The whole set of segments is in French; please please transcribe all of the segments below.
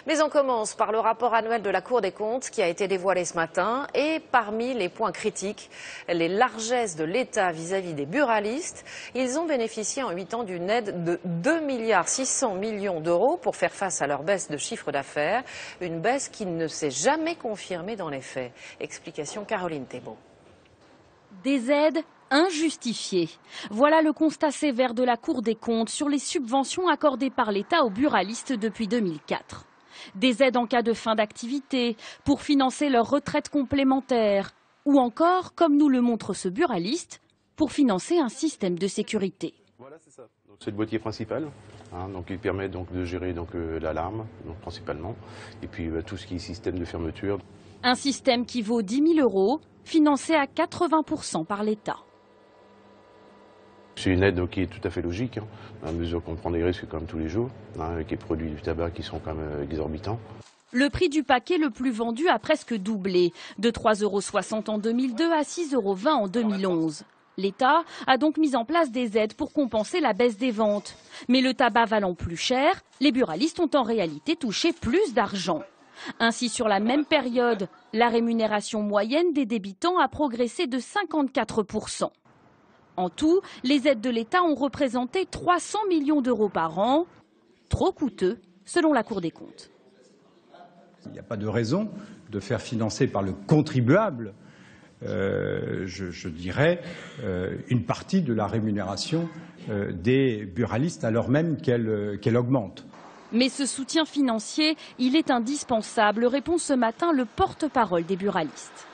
Mais on commence par le rapport annuel de la Cour des comptes qui a été dévoilé ce matin. Et parmi les points critiques, les largesses de l'État vis-à-vis des buralistes. Ils ont bénéficié en 8 ans d'une aide de 2,6 milliards d'euros pour faire face à leur baisse de chiffre d'affaires. Une baisse qui ne s'est jamais confirmée dans les faits. Explication Caroline Thébault. Des aides injustifiées. Voilà le constat sévère de la Cour des comptes sur les subventions accordées par l'État aux buralistes depuis 2004. Des aides en cas de fin d'activité, pour financer leur retraite complémentaire, ou encore, comme nous le montre ce buraliste, pour financer un système de sécurité. Voilà, c'est ça. C'est le boîtier principal, donc il permet donc de gérer l'alarme, principalement, et puis tout ce qui est système de fermeture. Un système qui vaut 10 000 euros, financé à 80% par l'État. C'est une aide qui est tout à fait logique, à mesure qu'on prend des risques comme tous les jours, avec les produits du tabac qui sont quand même exorbitants. Le prix du paquet le plus vendu a presque doublé, de 3,60 € en 2002 à 6,20 € en 2011. L'État a donc mis en place des aides pour compenser la baisse des ventes. Mais le tabac valant plus cher, les buralistes ont en réalité touché plus d'argent. Ainsi, sur la même période, la rémunération moyenne des débitants a progressé de 54%. En tout, les aides de l'État ont représenté 300 millions d'euros par an, trop coûteux selon la Cour des comptes. Il n'y a pas de raison de faire financer par le contribuable, je dirais, une partie de la rémunération des buralistes alors même qu'elle augmente. Mais ce soutien financier, il est indispensable, répond ce matin le porte-parole des buralistes.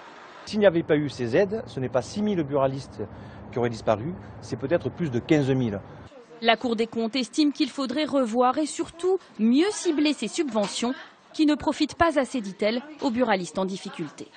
S'il n'y avait pas eu ces aides, ce n'est pas 6 000 buralistes qui auraient disparu, c'est peut-être plus de 15 000. La Cour des comptes estime qu'il faudrait revoir et surtout mieux cibler ces subventions qui ne profitent pas assez, dit-elle, aux buralistes en difficulté.